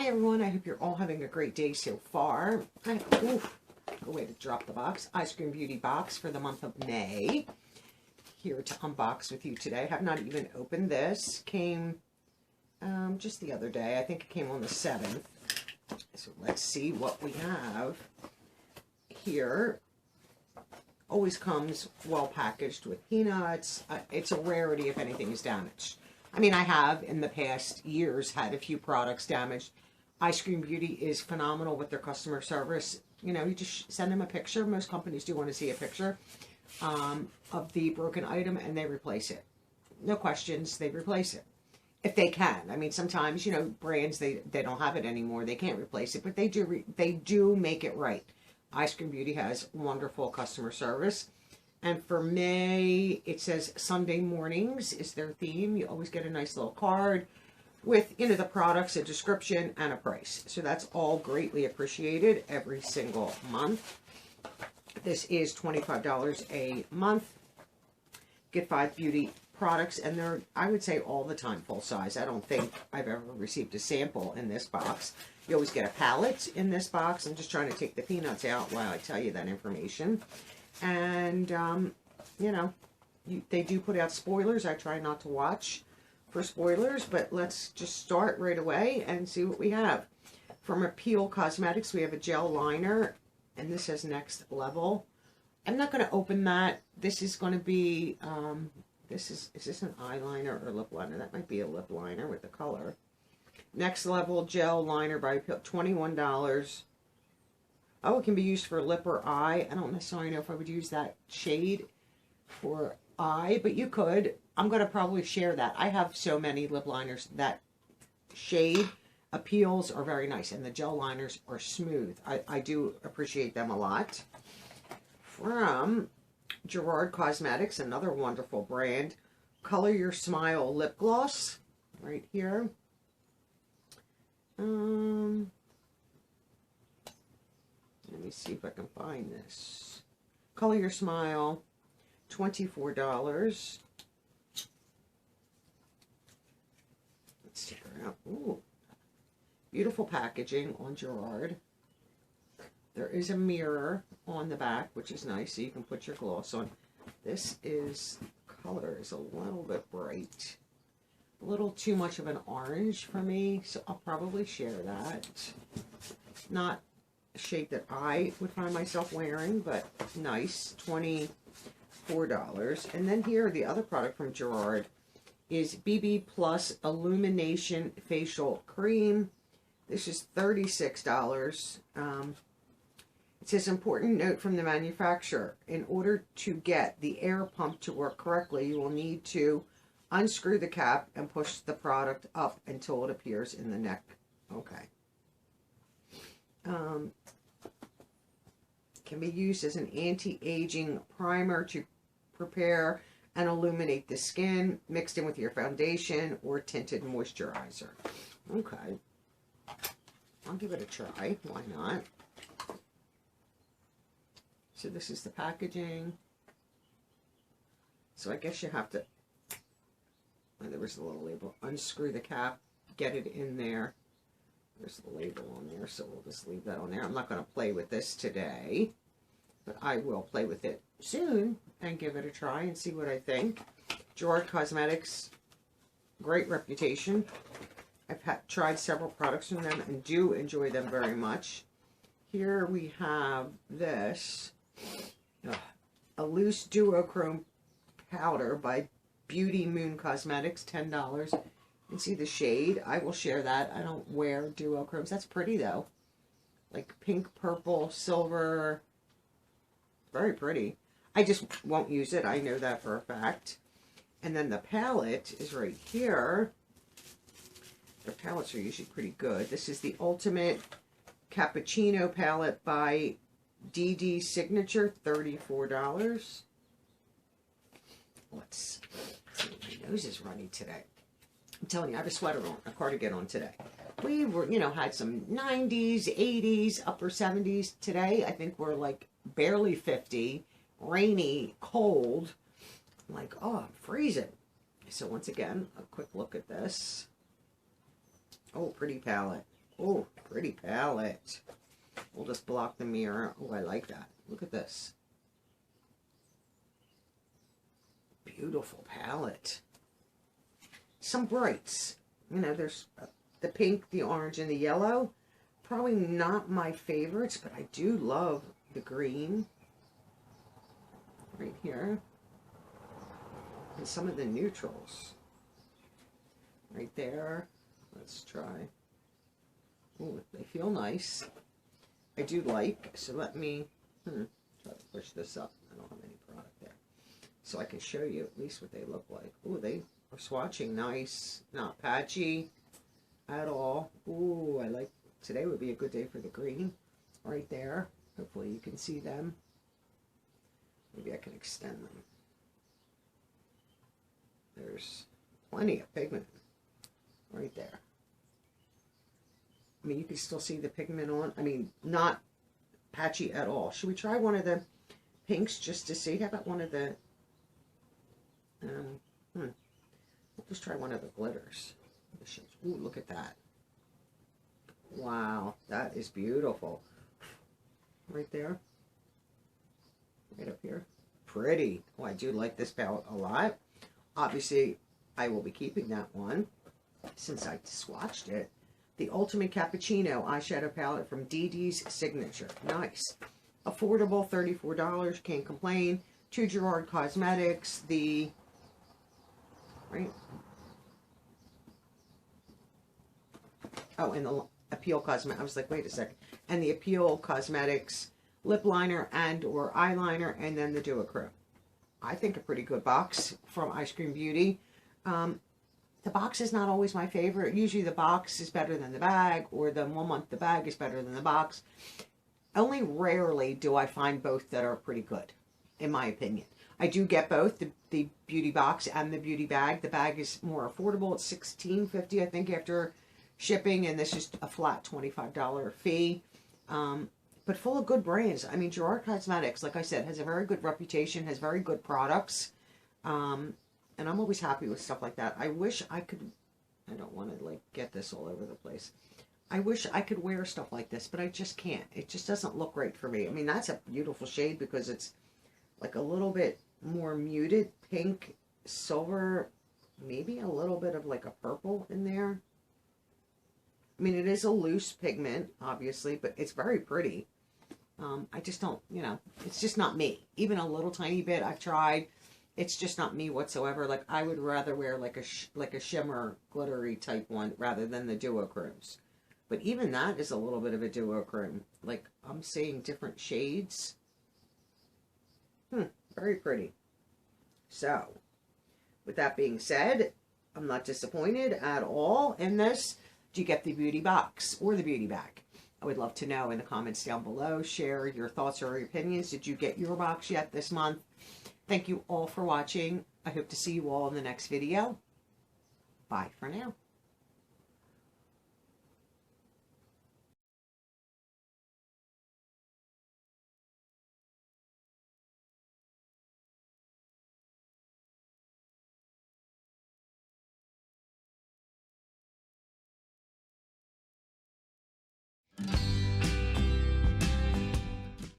Hi everyone, I hope you're all having a great day so far. Good way to drop the box. Eyescream Beauty box for the month of May. Here to unbox with you today. I have not even opened this. Came just the other day. I think it came on the 7th. So let's see what we have here. Always comes well packaged with peanuts. It's a rarity if anything is damaged. I mean, I have in the past years had a few products damaged. Eyescream Beauty is phenomenal with their customer service. You know, you just send them a picture. Most companies do want to see a picture of the broken item, and they replace it. No questions, they replace it. If they can. I mean, sometimes, you know, brands, they don't have it anymore. They can't replace it, but they do make it right. Eyescream Beauty has wonderful customer service. And for May, it says Sunday mornings is their theme. You always get a nice little card with, you know, the products, a description, and a price. So that's all greatly appreciated every single month. This is $25 a month. Get 5 beauty products, and they're, I would say, all the time full size. I don't think I've ever received a sample in this box. You always get a palette in this box. I'm just trying to take the peanuts out while I tell you that information. And, you know, they do put out spoilers. I try not to watch for spoilers, but let's just start right away and see what we have. From Appeal Cosmetics, we have a gel liner, and this says Next Level. I'm not going to open that. This is going to be, is this an eyeliner or lip liner? That might be a lip liner with the color. Next Level Gel Liner by Appeal, $21. Oh, it can be used for lip or eye. I don't necessarily know if I would use that shade for eye, but you could. I'm going to probably share that. I have so many lip liners. That shade Appeals are very nice, and the gel liners are smooth. I do appreciate them a lot. From Gerard Cosmetics, another wonderful brand, Color Your Smile Lip Gloss, right here. Let me see if I can find this. Color Your Smile, $24. Let's check her out. Ooh, beautiful packaging on Gerard. There is a mirror on the back, which is nice, so you can put your gloss on. This color is a little bit bright. A little too much of an orange for me, so I'll probably share that. Not a shade that I would find myself wearing, but nice, $24. And then here, the other product from Gerard is BB Plus Illumination Facial Cream. This is $36. It says, important note from the manufacturer. In order to get the air pump to work correctly, you will need to unscrew the cap and push the product up until it appears in the neck. Okay. Can be used as an anti-aging primer to prepare and illuminate the skin, mixed in with your foundation or tinted moisturizer. Okay. I'll give it a try. Why not? So this is the packaging. So I guess you have to, there was a little label, unscrew the cap, get it in there. There's the label on there, so we'll just leave that on there. I'm not going to play with this today, but I will play with it soon and give it a try and see what I think. Gerard Cosmetics, great reputation. I've tried several products from them and do enjoy them very much. Here we have this, a loose duochrome powder by Beauty Moon Cosmetics, $10. And see the shade. I will share that. I don't wear duochromes. That's pretty though. Like pink, purple, silver. Very pretty. I just won't use it. I know that for a fact. And then the palette is right here. The palettes are usually pretty good. This is the Ultimate Cappuccino palette by DD Signature, $34. Let's see. My nose is runny today. I'm telling you, I have a sweater on, a cardigan on today. We were, you know, had some 90s, 80s, upper 70s. Today, I think we're like barely 50, rainy, cold. I'm like, oh, I'm freezing. So once again, a quick look at this. Oh, pretty palette. Oh, pretty palette. We'll just block the mirror. Oh, I like that. Look at this. Beautiful palette. Some brights. You know, there's the pink, the orange, and the yellow. Probably not my favorites, but I do love the green. Right here. And some of the neutrals. Right there. Let's try. Oh, they feel nice. I do like, so let me try to push this up. I don't have any product there. So I can show you at least what they look like. Oh, they are swatching nice. Not patchy at all. Oh, I like, today would be a good day for the green. Right there. Hopefully you can see them. Maybe I can extend them. There's plenty of pigment right there. I mean, you can still see the pigment on. I mean, not patchy at all. Should we try one of the pinks just to see? How about one of the, we'll just try one of the glitters. Ooh, look at that. Wow, that is beautiful. Right there. Right up here. Pretty. Oh, I do like this palette a lot. Obviously, I will be keeping that one since I swatched it. The Ultimate Cappuccino eyeshadow palette from DD's Signature. Nice. Affordable, $34. Can't complain. To Gerard Cosmetics. The, right? Oh, and the Appeal Cosmetics. I was like, wait a second. And the Appeal Cosmetics lip liner and or eyeliner, and then the Duochrome. I think a pretty good box from Eyescream Beauty. The box is not always my favorite. Usually the box is better than the bag, or the 1 month the bag is better than the box. Only rarely do I find both that are pretty good, in my opinion. I do get both, the beauty box and the beauty bag. The bag is more affordable. It's $16.50, I think, after shipping, and this is a flat $25 fee. But full of good brands. I mean, Gerard Cosmetics, like I said, has a very good reputation, has very good products. And I'm always happy with stuff like that. I wish I could, I don't want to like get this all over the place. I wish I could wear stuff like this, but I just can't. It just doesn't look great for me. I mean, that's a beautiful shade because it's like a little bit more muted pink, silver, maybe a little bit of like a purple in there. I mean, it is a loose pigment, obviously, but it's very pretty. I just don't, you know, it's just not me. Even a little tiny bit I've tried. It's just not me whatsoever. Like, I would rather wear like a shimmer glittery type one rather than the duochromes. But even that is a little bit of a duochrome. Like, I'm seeing different shades. Very pretty. So, with that being said, I'm not disappointed at all in this. Do you get the beauty box or the beauty bag? I would love to know in the comments down below. Share your thoughts or your opinions. Did you get your box yet this month? Thank you all for watching. I hope to see you all in the next video. Bye for now.